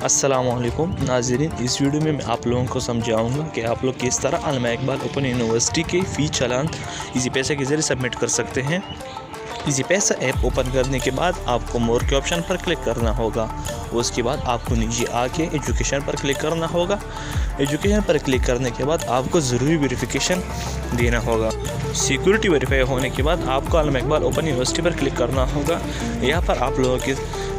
अस्सलामुअलैकुम नाज़रीन, इस वीडियो में मैं आप लोगों को समझाऊंगा कि आप लोग किस तरह अल्लामा इकबाल ओपन यूनिवर्सिटी के फ़ी चालान इजी पैसा के ज़रिए सबमिट कर सकते हैं। इजी पैसा ऐप ओपन करने के बाद आपको मोर के ऑप्शन पर क्लिक करना होगा। उसके बाद आपको नीचे आके एजुकेशन पर क्लिक करना होगा। एजुकेशन पर क्लिक करने के बाद आपको ज़रूरी वेरिफिकेशन देना होगा। सिक्योरिटी वेरीफाई होने के बाद आपको अल्लामा इकबाल ओपन यूनिवर्सिटी पर क्लिक करना होगा। यहाँ पर आप लोगों के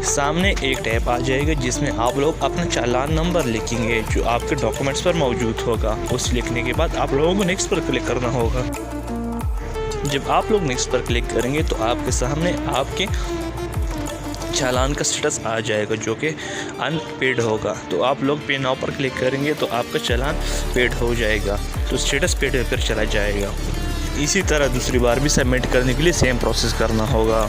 सामने एक टैब आ जाएगा जिसमें आप लोग अपना चालान नंबर लिखेंगे जो आपके डॉक्यूमेंट्स पर मौजूद होगा। उस लिखने के बाद आप लोगों को नेक्स्ट पर क्लिक करना होगा। जब आप लोग नेक्स्ट पर क्लिक करेंगे तो आपके सामने आपके चालान का स्टेटस आ जाएगा जो कि अनपेड होगा। तो आप लोग पे नाउ पर क्लिक करेंगे तो आपका चालान पेड हो जाएगा, तो स्टेटस पेड होकर चला जाएगा। इसी तरह दूसरी बार भी सबमिट करने के लिए सेम प्रोसेस करना होगा।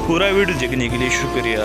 पूरा वीडियो देखने के लिए शुक्रिया।